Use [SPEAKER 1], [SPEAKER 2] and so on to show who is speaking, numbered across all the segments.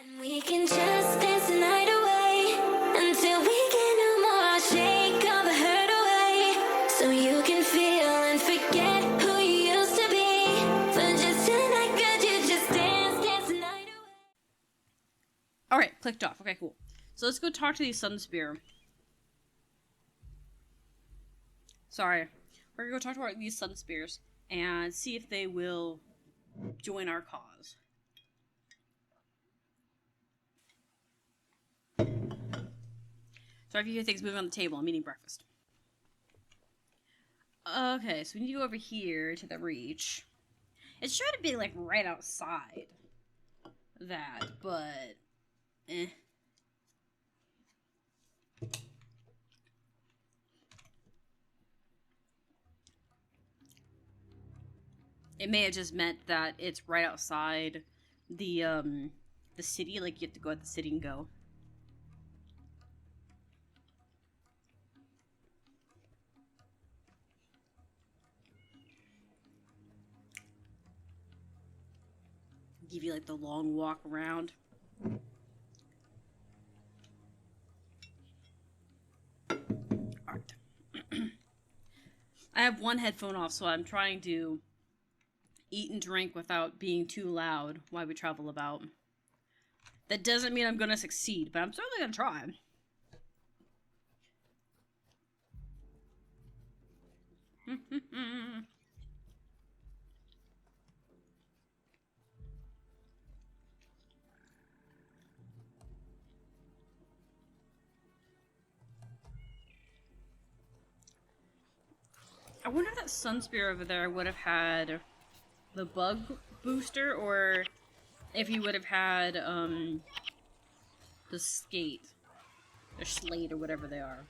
[SPEAKER 1] And we can just dance the night away until we get no more. I'll shake all the hurt away so you can feel and forget who you used to be. For just tonight, could you just dance the night away?
[SPEAKER 2] Alright, clicked off. Okay, cool. So let's go talk to the Sun Spear. Sorry. We're gonna go talk to these Sun Spears and see if they will join our cause. Sorry if you hear things moving on the table. I'm eating breakfast. Okay, so we need to go over here to the reach. It's trying to be, like, right outside that, but... eh. It may have just meant that it's right outside the city, like you have to go at the city and go. Give you like the long walk around. Alright. I have one headphone off, so I'm trying to eat and drink without being too loud while we travel about. That doesn't mean I'm gonna succeed, but I'm certainly gonna try. I wonder if that Sun Spear over there would have had the bug booster, or if he would have had, the skate. Or slate, or whatever they are.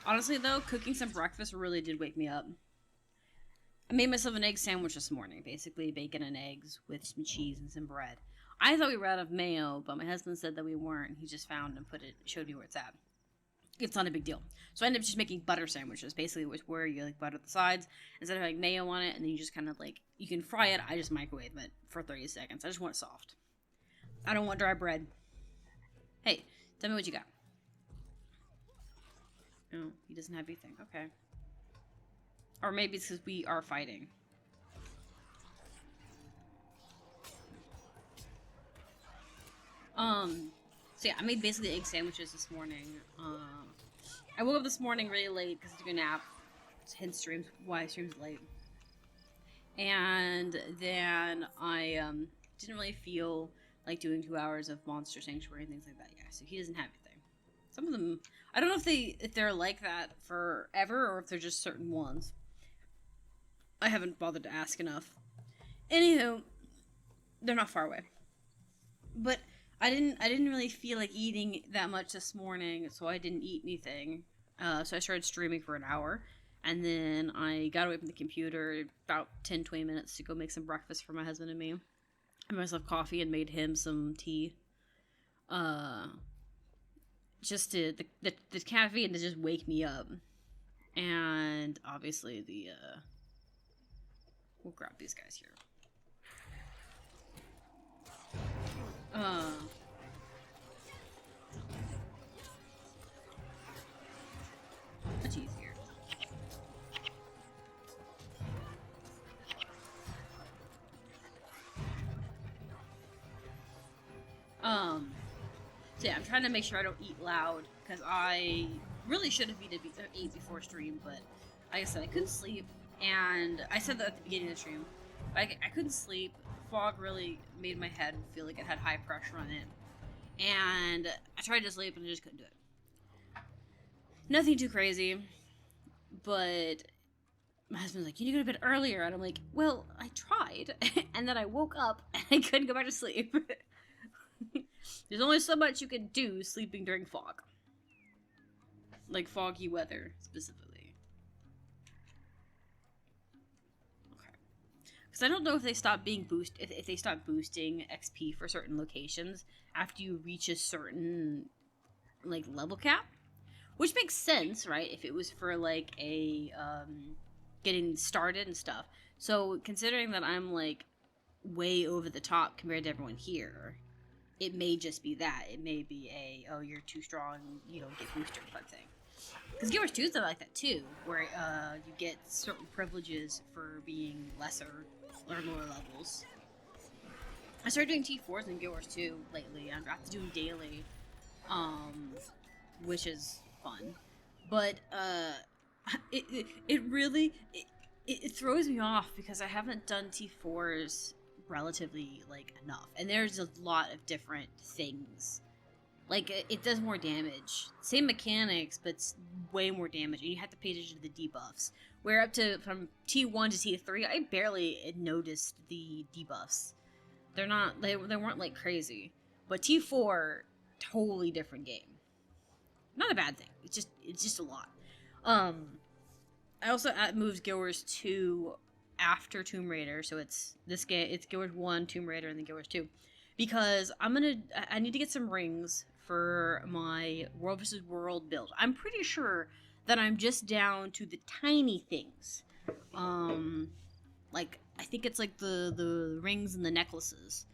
[SPEAKER 2] Honestly, though, cooking some breakfast really did wake me up. I made myself an egg sandwich this morning. Basically, bacon and eggs with some cheese and some bread. I thought we were out of mayo, but my husband said that we weren't. He just found and showed me where it's at. It's not a big deal. So I ended up just making butter sandwiches. Basically, it was where you like butter the sides instead of having mayo on it, and then you just kind of like, you can fry it. I just microwave it for 30 seconds. I just want it soft. I don't want dry bread. Hey, tell me what you got. Oh, he doesn't have anything. Okay. Or maybe it's because we are fighting. So yeah, I made basically egg sandwiches this morning. I woke up this morning really late because I took a nap. Hence why I streamed late. And then I didn't really feel like doing 2 hours of Monster Sanctuary and things like that. Yeah, so he doesn't have anything. Some of them, I don't know if they're like that forever or if they're just certain ones. I haven't bothered to ask enough. Anywho, they're not far away. But I didn't really feel like eating that much this morning, so I didn't eat anything. So I started streaming for an hour, and then I got away from the computer about 10-20 minutes to go make some breakfast for my husband and me. I made myself coffee and made him some tea. Just to the caffeine to just wake me up. And obviously we'll grab these guys here. Much easier. So yeah, I'm trying to make sure I don't eat loud, because I really should have ate before stream, but like I said, I couldn't sleep, and I said that at the beginning of the stream, but I couldn't sleep. Fog really made my head feel like it had high pressure on it, and I tried to sleep and I just couldn't do it. Nothing too crazy, but my husband's like, you need to go to bed earlier, and I'm like, well, I tried, and then I woke up and I couldn't go back to sleep. There's only so much you can do sleeping during fog. Like foggy weather, specifically. Okay. Because I don't know if they stop being if they stop boosting XP for certain locations after you reach a certain, like, level cap. Which makes sense, right? If it was for, like, a, getting started and stuff. So considering that I'm like way over the top compared to everyone here, it may just be that. It may be oh, you're too strong, you don't get booster type thing. Because Guild Wars 2 is like that too, where you get certain privileges for being lesser or lower levels. I started doing T4s in Guild Wars 2 lately. I'm have to do them daily, which is fun. But it really it throws me off because I haven't done T4s relatively like enough, and there's a lot of different things. Like it does more damage, same mechanics, but way more damage, and you have to pay attention to the debuffs. Where up to from T1 to T3, I barely noticed the debuffs. They're not they weren't like crazy, but T4 totally different game. Not a bad thing. It's just a lot. I also moved Guild Wars 2 after Tomb Raider, so it's this game. It's Guild Wars 1, Tomb Raider, and then Guild Wars 2, because I need to get some rings for my World vs. World build. I'm pretty sure that I'm just down to the tiny things. Like I think it's like the rings and the necklaces.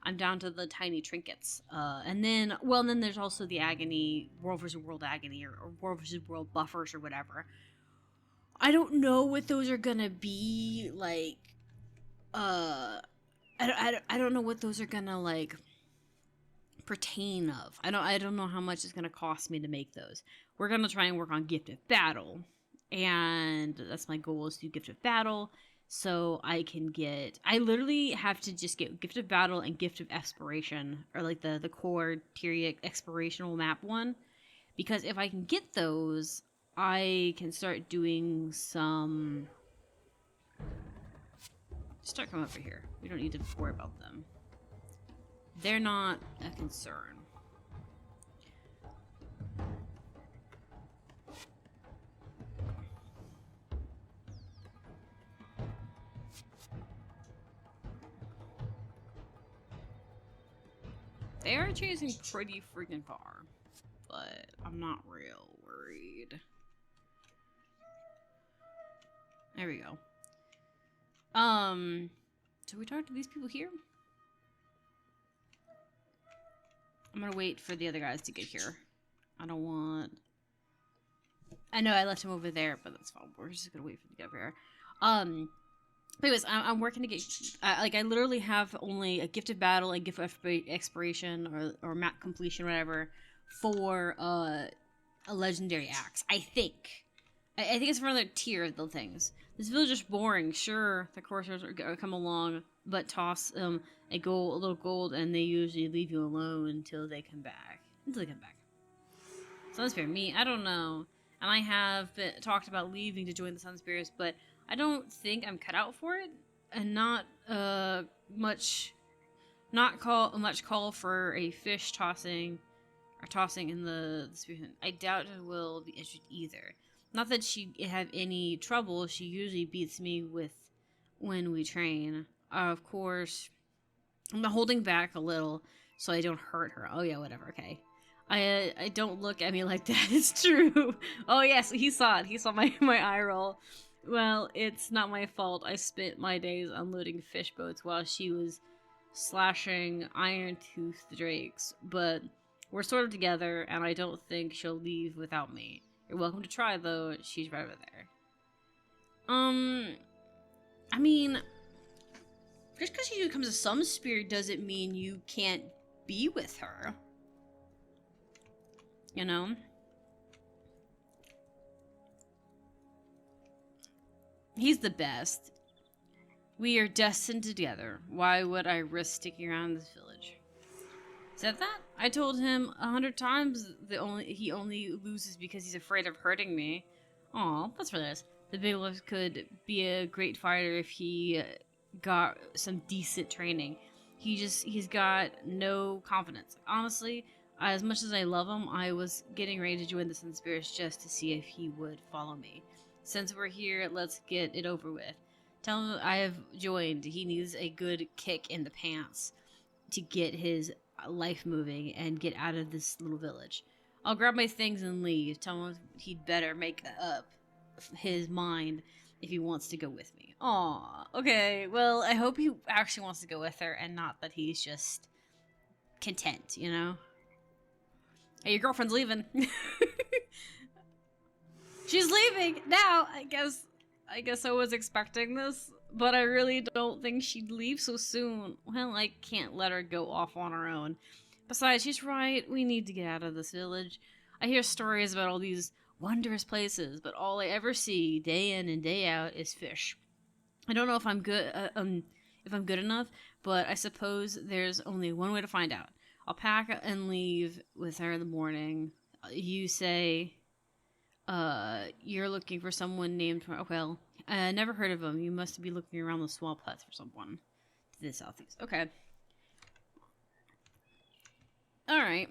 [SPEAKER 2] I'm down to the tiny trinkets. And then there's also the Agony, World vs. World Agony, or World vs. World buffers or whatever. I don't know what those are gonna be, like, I don't know what those are gonna, like, pertain of. I don't know how much it's gonna cost me to make those. We're gonna try and work on Gift of Battle, and that's my goal, is to do Gift of Battle, so I can get, I literally have to just get Gift of Battle and Gift of Exploration, or like the core Tyria explorational map one, because if I can get those, I can start doing some... Start coming over here. We don't need to worry about them. They're not a concern. They are chasing pretty freaking far, but I'm not real worried. There we go. So we talked to these people here? I'm gonna wait for the other guys to get here. I don't want... I know I left him over there, but that's fine. We're just gonna wait for him to get over here. But anyways, I'm working to get... like, I literally have only a Gift of Battle, a Gift of Expiration, or map completion, whatever, for a Legendary Axe. I think. I think it's for another tier of the things. This village is boring. Sure, the coursers come along, but toss a little gold, and they usually leave you alone until they come back. Sunspear, me, I don't know. And I have talked about leaving to join the Sunspears, but I don't think I'm cut out for it, and not much call for a fish tossing in the spearhead. I doubt I will be interested either. Not that she'd have any trouble. She usually beats me when we train. Of course, I'm holding back a little so I don't hurt her. Oh yeah, whatever. Okay. I don't look at me like that. It's true. Oh yes, he saw it. He saw my eye roll. Well, it's not my fault. I spent my days unloading fish boats while she was slashing iron-toothed drakes. But we're sort of together, and I don't think she'll leave without me. You're welcome to try, though. She's right over there. I mean, just because she becomes a Sunspear doesn't mean you can't be with her. You know? He's the best. We are destined together. Why would I risk sticking around in this village? Said that? I told him 100 times he only loses because he's afraid of hurting me. Aw, that's really nice. The big wolf could be a great fighter if he got some decent training. He's got no confidence. Honestly, as much as I love him, I was getting ready to join the Sunspears just to see if he would follow me. Since we're here, let's get it over with. Tell him I have joined. He needs a good kick in the pants to get his life moving and get out of this little village. I'll grab my things and leave. Tell him he'd better make up his mind if he wants to go with me. Aw, okay. Well, I hope he actually wants to go with her and not that he's just content, you know? Hey, your girlfriend's leaving. She's leaving now. I guess I was expecting this, but I really don't think she'd leave so soon. Well, I can't let her go off on her own. Besides, she's right. We need to get out of this village. I hear stories about all these wondrous places, but all I ever see day in and day out is fish. I don't know if I'm good enough, but I suppose there's only one way to find out. I'll pack and leave with her in the morning. You say you're looking for someone named... Well, I never heard of him. You must be looking around the swamp huts for someone to the southeast. Okay. Alright.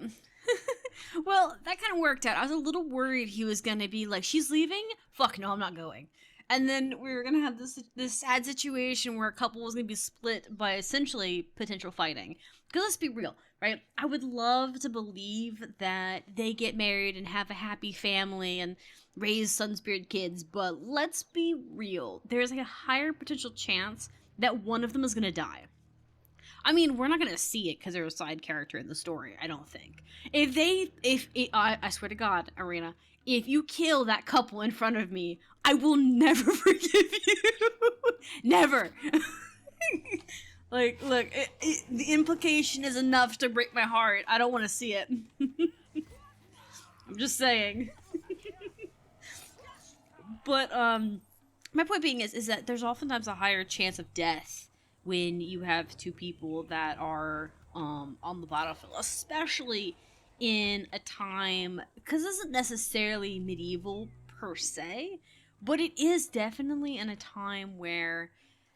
[SPEAKER 2] Well, that kind of worked out. I was a little worried he was going to be like, she's leaving? Fuck no, I'm not going. And then we were going to have this sad situation where a couple was going to be split by essentially potential fighting. Because let's be real, right? I would love to believe that they get married and have a happy family and raise sun-spirit kids, but let's be real. There's like a higher potential chance that one of them is going to die. I mean, we're not going to see it because they're a side character in the story, I don't think. I swear to God, Arena, if you kill that couple in front of me, I will never forgive you. Never. Like, look, the implication is enough to break my heart. I don't want to see it. I'm just saying. But, my point being is that there's oftentimes a higher chance of death when you have two people that are on the battlefield, especially in a time, because this isn't necessarily medieval per se, but it is definitely in a time where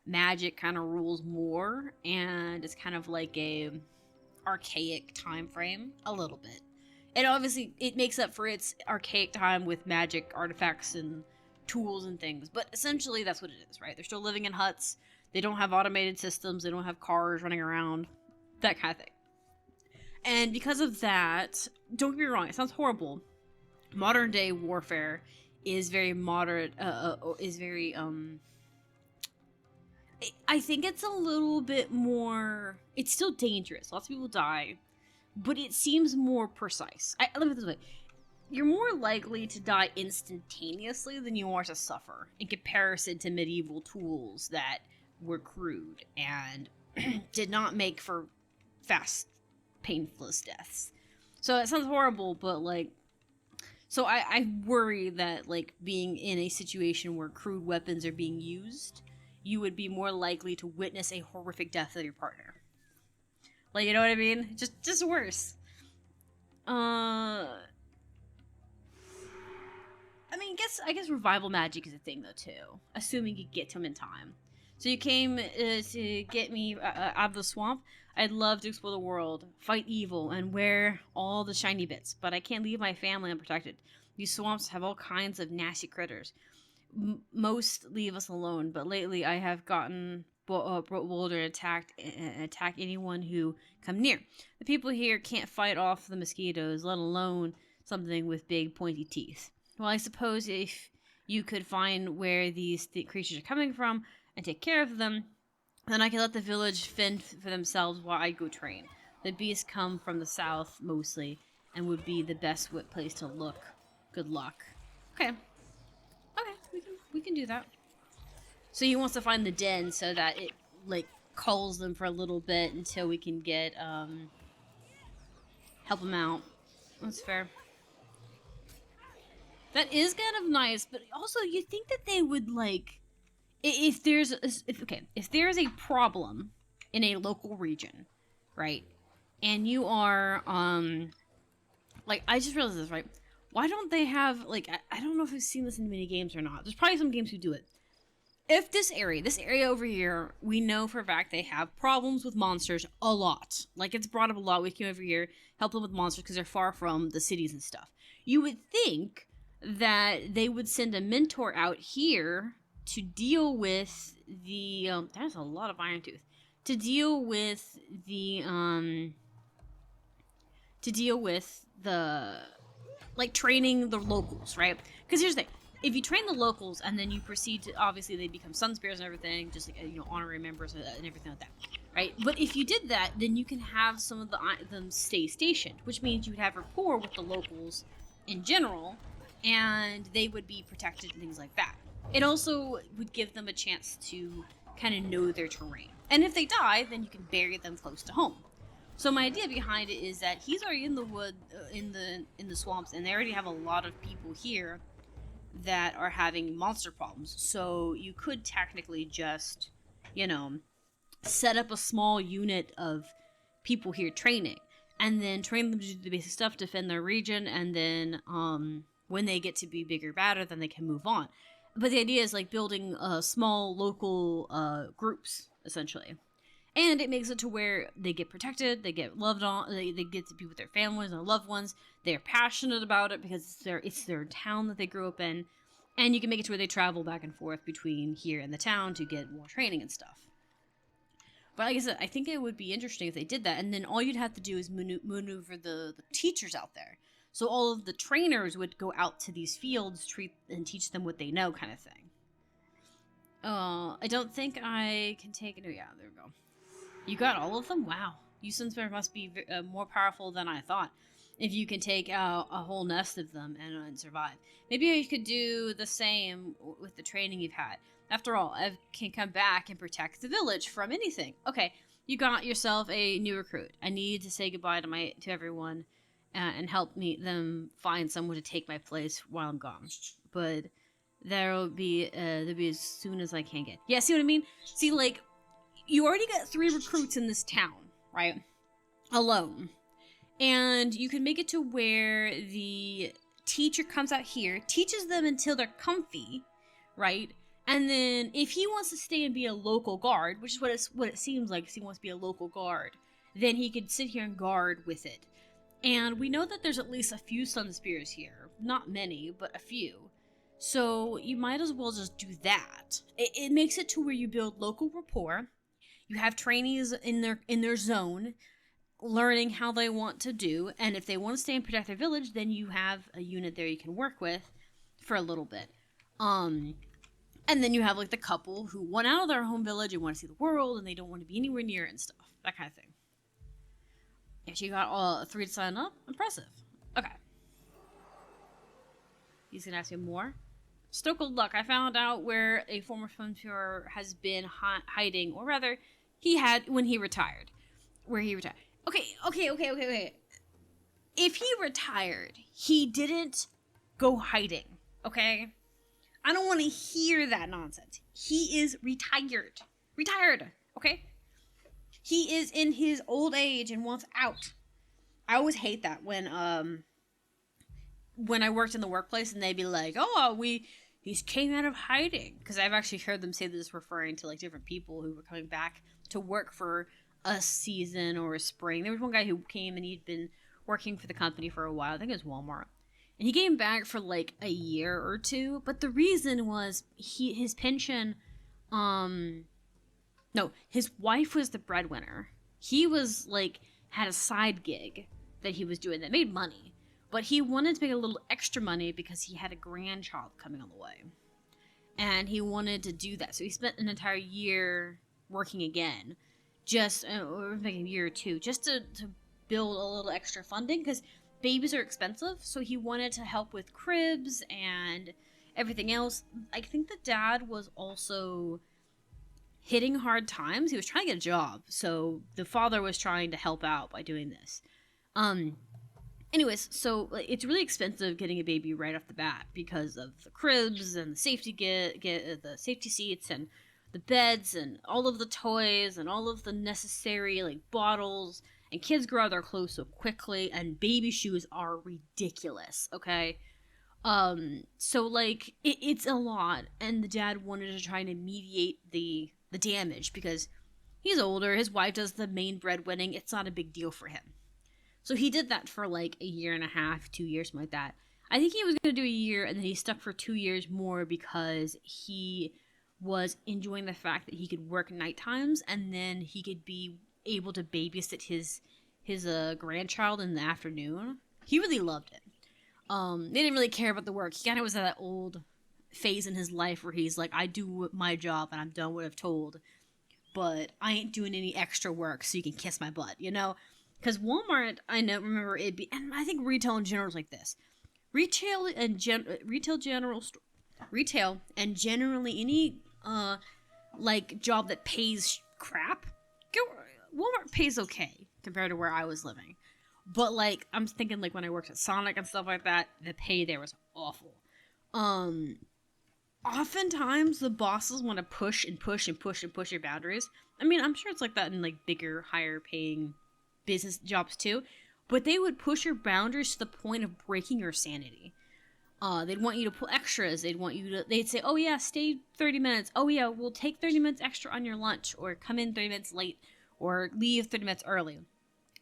[SPEAKER 2] magic kind of rules more, and it's kind of like a archaic time frame a little bit. And obviously it makes up for its archaic time with magic artifacts and tools and things, but essentially that's what it is, right? They're still living in huts. They don't have automated systems. They don't have cars running around. That kind of thing. And because of that, don't get me wrong, it sounds horrible. Modern day warfare is very moderate, I think it's a little bit more, it's still dangerous. Lots of people die, but it seems more precise. Let me put it this way. You're more likely to die instantaneously than you are to suffer in comparison to medieval tools that were crude and did not make for fast, painless deaths. So it sounds horrible, but like, so I worry that like being in a situation where crude weapons are being used, you would be more likely to witness a horrific death of your partner. Like, you know what I mean? Just worse. I guess revival magic is a thing though too, assuming you get to him in time. So you came to get me out of the swamp. I'd love to explore the world, fight evil, and wear all the shiny bits, but I can't leave my family unprotected. These swamps have all kinds of nasty critters. Most leave us alone, but lately I have gotten bold and attack anyone who come near. The people here can't fight off the mosquitoes, let alone something with big pointy teeth. Well, I suppose if you could find where these creatures are coming from and take care of them, then I can let the village fend for themselves while I go train. The beasts come from the south mostly and would be the best place to look. Good luck. Okay, we can do that. So he wants to find the den so that it like calls them for a little bit until we can get help them out. That's fair. That is kind of nice, but also you think that they would like, if there's a problem in a local region, right? And you are like, I just realized this, right? Why don't they have like, I don't know if I've seen this in many games or not. There's probably some games who do it. If this area over here, we know for a fact they have problems with monsters a lot. Like, it's brought up a lot. We came over here, help them with monsters because they're far from the cities and stuff. You would think that they would send a mentor out here to deal with the, there's a lot of Iron Tooth. To deal with the, like, training the locals, right? Because here's the thing. if you train the locals and then you proceed to, obviously they become sun spears and everything, just like, honorary members and everything like that, right? But if you did that, then you can have some of them stay stationed, which means you would have rapport with the locals in general, and they would be protected and things like that. It also would give them a chance to kind of know their terrain. And if they die, then you can bury them close to home. So my idea behind it is that he's already in the wood, in the swamps, and they already have a lot of people here that are having monster problems. So you could technically just, set up a small unit of people here training, and then train them to do the basic stuff, defend their region, and then when they get to be bigger, badder, then they can move on. But the idea is like building small local groups, essentially. And it makes it to where they get protected, they get loved on, they get to be with their families and their loved ones. They're passionate about it because it's their town that they grew up in. And you can make it to where they travel back and forth between here and the town to get more training and stuff. But like I said, I think it would be interesting if they did that. And then all you'd have to do is maneuver the teachers out there. So all of the trainers would go out to these fields, and teach them what they know, kind of thing. I don't think I can take... No, yeah, there we go. You got all of them? Wow. You Sunspear must be more powerful than I thought. If you can take out a whole nest of them and survive. Maybe you could do the same with the training you've had. After all, I can come back and protect the village from anything. Okay, you got yourself a new recruit. I need to say goodbye to everyone and help them find someone to take my place while I'm gone. But that'll be as soon as I can get. Yeah, see what I mean? See, like, you already got 3 recruits in this town, right? Alone. And you can make it to where the teacher comes out here, teaches them until they're comfy, right? And then if he wants to stay and be a local guard, which is what it seems like, he wants to be a local guard, then he could sit here and guard with it. And we know that there's at least a few Sun Spears here. Not many, but a few. So you might as well just do that. It makes it to where you build local rapport. You have trainees in their zone, learning how they want to do, and if they want to stay and protect their village, then you have a unit there you can work with for a little bit. And then you have like the couple who want out of their home village and want to see the world, and they don't want to be anywhere near it and stuff. That kind of thing. Yeah, she got all 3 to sign up. Impressive. Okay. He's gonna ask me more. Stoke luck. I found out where a former Funfuhrer has been hiding, or rather, he had when he retired. Where he retired. Okay. If he retired, he didn't go hiding, okay? I don't want to hear that nonsense. He is retired. Retired, okay? He is in his old age and wants out. I always hate that when I worked in the workplace and they'd be like, oh, he came out of hiding. Because I've actually heard them say this referring to like different people who were coming back to work for a season or a spring. There was one guy who came and he'd been working for the company for a while. I think it was Walmart. And he came back for like a year or 2. But the reason was his pension, no, his wife was the breadwinner. He was like, had a side gig that he was doing that made money. But he wanted to make a little extra money because he had a grandchild coming on the way. And he wanted to do that. So he spent an entire year working again. Or maybe a year or 2, just to build a little extra funding, because babies are expensive, so he wanted to help with cribs and everything else. I think the dad was also hitting hard times. He was trying to get a job, so the father was trying to help out by doing this. Anyways, so it's really expensive getting a baby right off the bat because of the cribs and the safety the safety seats and the beds and all of the toys and all of the necessary like bottles, and kids grow out of their clothes so quickly, and baby shoes are ridiculous, okay? So like it's a lot, and the dad wanted to try to mediate the damage because he's older, his wife does the main breadwinning, it's not a big deal for him. So he did that for like a year and a half, 2 years, something like that. I think he was going to do a year, and then he stuck for 2 years more because he was enjoying the fact that he could work night times, and then he could be able to babysit his grandchild in the afternoon. He really loved it. They didn't really care about the work. He kind of was that old phase in his life where he's like, I do my job and I'm done what I've told, but I ain't doing any extra work, so you can kiss my butt, you know? Because Walmart, I know, remember it be, and I think retail in general is like this. Retail and retail and generally any like job that pays crap. Walmart pays okay compared to where I was living, but like I'm thinking like when I worked at Sonic and stuff like that, the pay there was awful. Oftentimes the bosses want to push and push and push and push your boundaries. I mean, I'm sure it's like that in like bigger, higher paying business jobs too, but they would push your boundaries to the point of breaking your sanity. They'd want you to pull extras. They'd say, oh yeah, stay 30 minutes. Oh yeah, we'll take 30 minutes extra on your lunch, or come in 30 minutes late, or leave 30 minutes early.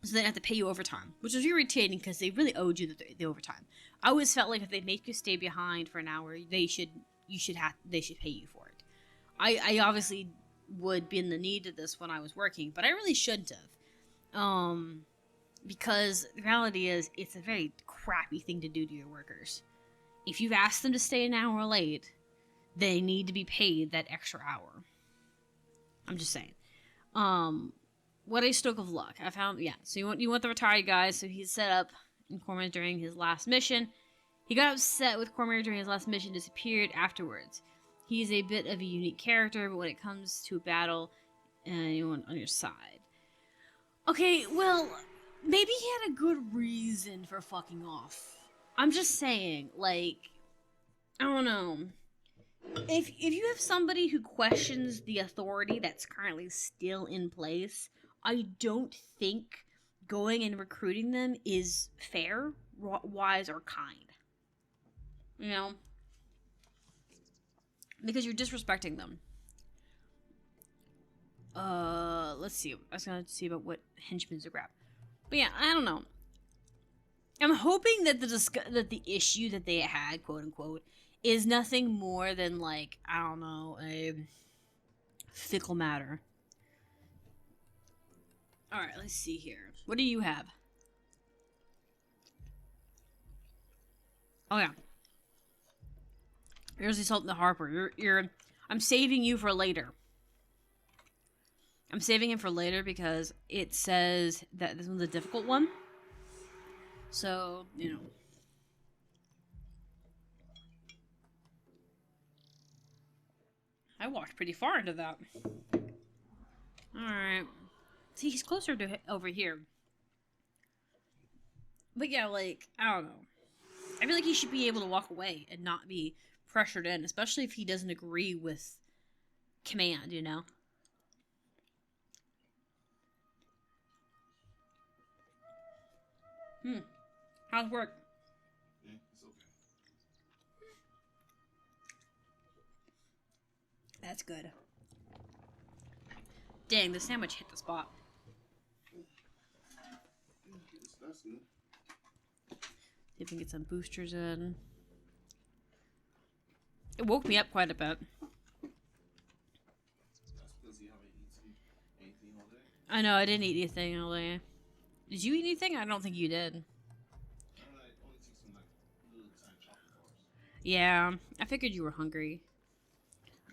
[SPEAKER 2] So they'd have to pay you overtime, which was irritating because they really owed you the overtime. I always felt like if they make you stay behind for an hour, they should pay you for it. I obviously would be in the need of this when I was working, but I really shouldn't have. Because the reality is, it's a very crappy thing to do to your workers. If you've asked them to stay an hour late, they need to be paid that extra hour. I'm just saying. What a stroke of luck. I found, yeah. So you want the retired guy, so he's set up in Cormier during his last mission. He got upset with Cormier during his last mission, disappeared afterwards. He's a bit of a unique character, but when it comes to a battle, anyone on your side. Okay, well, maybe he had a good reason for fucking off. I'm just saying, like, I don't know. If you have somebody who questions the authority that's currently still in place, I don't think going and recruiting them is fair, wise, or kind. You know? Because you're disrespecting them. Let's see. I was gonna see about what henchmen to grab. But yeah, I don't know. I'm hoping that the issue that they had, quote unquote, is nothing more than like, I don't know, a fickle matter. Alright, let's see here. What do you have? Oh yeah. Here's the Salt and the Harper. I'm saving you for later. I'm saving him for later because it says that this one's a difficult one. So, you know. I walked pretty far into that. Alright. See, he's closer to over here. But yeah, like, I don't know. I feel like he should be able to walk away and not be pressured in, especially if he doesn't agree with command, you know? How's work?
[SPEAKER 3] Yeah, it's okay.
[SPEAKER 2] That's good. Dang, the sandwich hit the spot.
[SPEAKER 3] That's good.
[SPEAKER 2] See if we can get some boosters in. It woke me up quite a bit.
[SPEAKER 3] That's because you haven't eaten anything all day.
[SPEAKER 2] I know, I didn't eat anything all day. Did you eat anything? I don't think you did.
[SPEAKER 3] I only took some like little tiny chocolate bars.
[SPEAKER 2] Yeah, I figured you were hungry.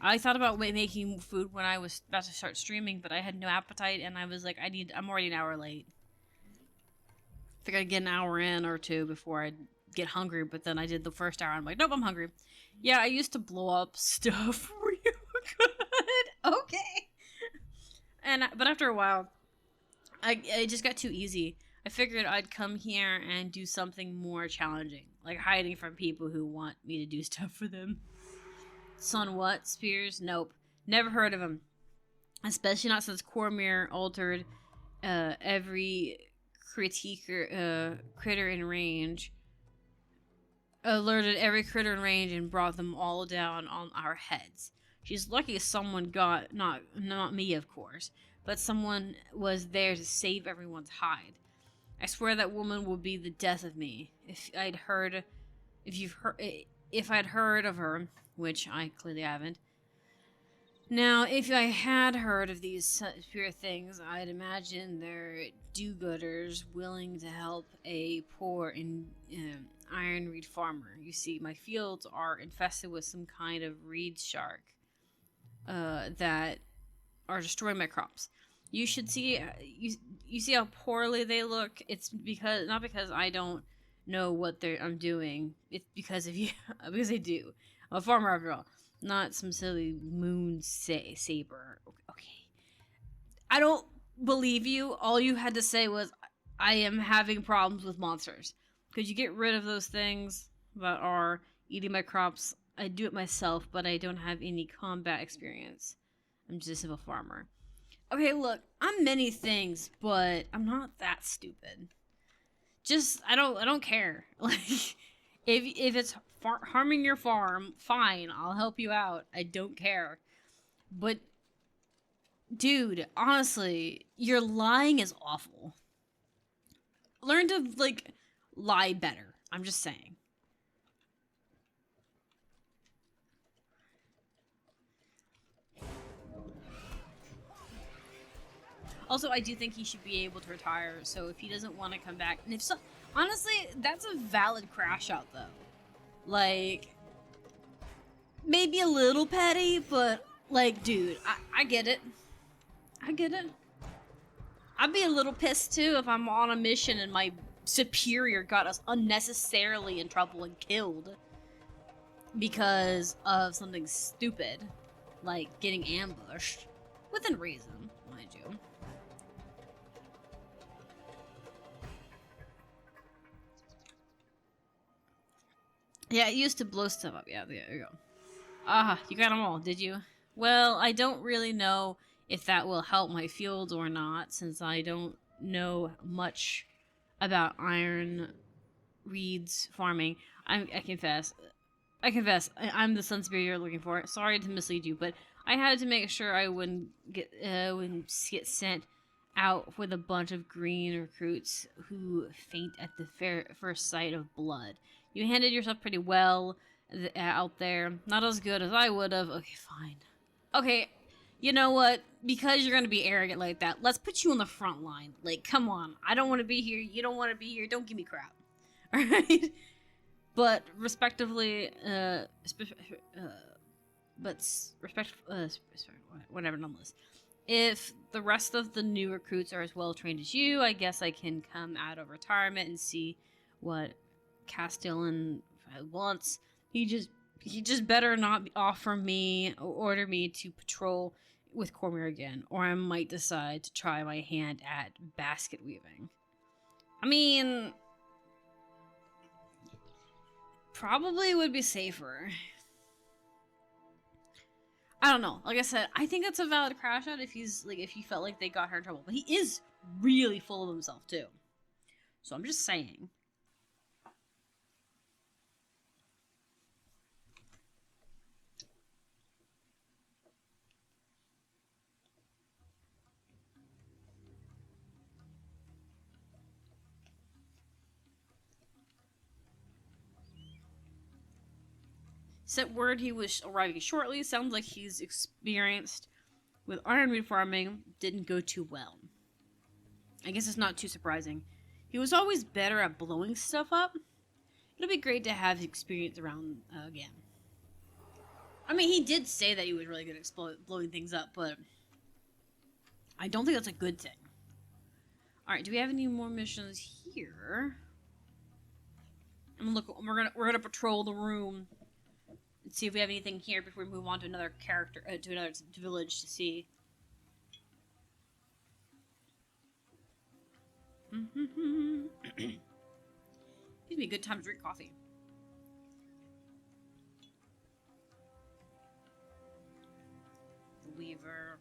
[SPEAKER 2] I thought about making food when I was about to start streaming, but I had no appetite, and I was like, I'm already an hour late. Figured I'd get an hour in or two before I'd get hungry, but then I did the first hour, I'm like, nope, I'm hungry. Yeah, I used to blow up stuff real good. Okay. But after a while, it just got too easy. I figured I'd come here and do something more challenging, like hiding from people who want me to do stuff for them. Son what? Spears? Nope. Never heard of him. Especially not since Cormier altered every critter in range. Alerted every critter in range and brought them all down on our heads. She's lucky someone got, not me of course, but someone was there to save everyone's hide. I swear that woman will be the death of me. If I'd heard of her, which I clearly haven't. Now, if I had heard of these pure things, I'd imagine they're do-gooders willing to help a poor and iron reed farmer. You see, my fields are infested with some kind of reed shark that are destroying my crops. You should see you see how poorly they look. It's because not because I don't know what I'm doing. It's because of you. Because I do. I'm a farmer after all, not some silly moon saber. Okay, I don't believe you. All you had to say was, "I am having problems with monsters. Could you get rid of those things that are eating my crops? I do it myself, but I don't have any combat experience. I'm just a simple farmer." Okay, look, I'm many things, but I'm not that stupid. Just I don't care. Like if it's harming your farm, fine, I'll help you out. I don't care. But dude, honestly, your lying is awful. Learn to like lie better. I'm just saying. Also, I do think he should be able to retire. So if he doesn't want to come back, and if so, honestly, that's a valid crash out though. Like, maybe a little petty, but like, dude, I get it. I get it. I'd be a little pissed too if I'm on a mission and my superior got us unnecessarily in trouble and killed because of something stupid, like getting ambushed within reason, mind you. Yeah, it used to blow stuff up. Yeah, there you go. Ah, you got them all, did you? Well, I don't really know if that will help my field or not, since I don't know much about iron reeds farming. I confess. I'm the Sun Spirit you're looking for. Sorry to mislead you, but I had to make sure I wouldn't get sent out with a bunch of green recruits who faint at the first sight of blood. You handled yourself pretty well out there. Not as good as I would have. Okay, fine. Okay, you know what? Because you're gonna be arrogant like that, let's put you on the front line. Like, come on. I don't want to be here. You don't want to be here. Don't give me crap. All right. But respectively, whatever, nonetheless. If the rest of the new recruits are as well trained as you, I guess I can come out of retirement and see what Castellan wants. He just better not offer me or order me to patrol with Cormier again, or I might decide to try my hand at basket weaving. I mean, probably would be safer. I don't know. Like I said, I think that's a valid crash out if he felt like they got her in trouble. But he is really full of himself too. So I'm just saying. Sent word he was arriving shortly. Sounds like he's experienced with ironweed farming. Didn't go too well. I guess it's not too surprising. He was always better at blowing stuff up. It'll be great to have experience around again. I mean, he did say that he was really good at blowing things up, but I don't think that's a good thing. All right, do we have any more missions here? We're gonna patrol the room and see if we have anything here before we move on to another character, to another village to see. Gives me a good time to drink coffee. Weaver.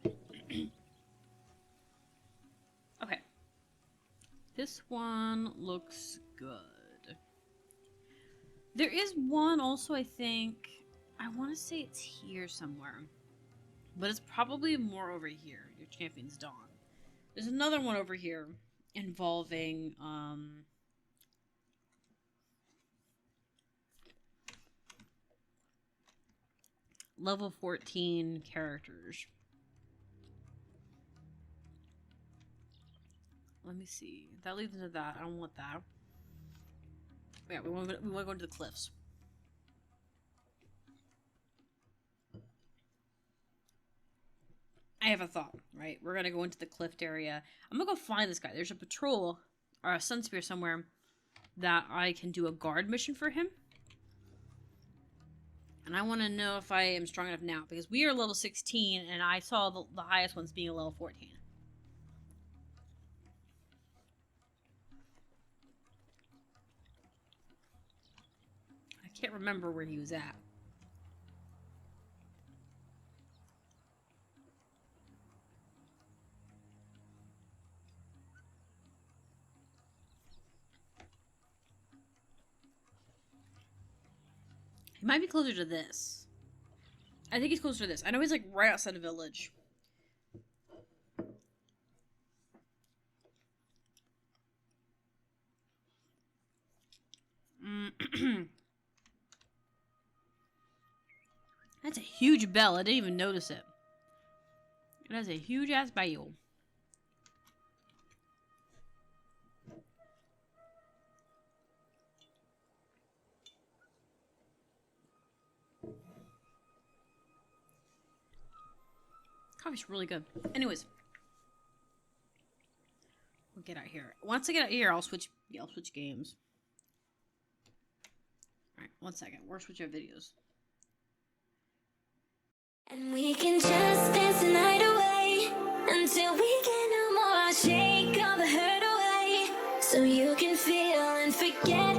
[SPEAKER 2] Okay. This one looks good. There is one also, I think. I want to say it's here somewhere. But it's probably more over here. Your champion's Dawn. There's another one over here involving, Level 14 characters. Let me see. That leads into that. I don't want that. Yeah, we want to go into the cliffs. I have a thought, right? We're gonna go into the cliff area. I'm gonna go find this guy. There's a patrol or a sun spear somewhere that I can do a guard mission for him. And I want to know if I am strong enough now, because we are level 16 and I saw the highest ones being a level 14. I can't remember where he was at. He might be closer to this. I think he's closer to this. I know he's like right outside the village. That's a huge bell. I didn't even notice it. It has a huge ass bell. Coffee's really good. Anyways, we'll get out here. Once I get out here, I'll switch games. All right, 1 second. We're switching videos.
[SPEAKER 1] And we can just dance the night away until we get no more. I'll shake all the hurt away so you can feel and forget.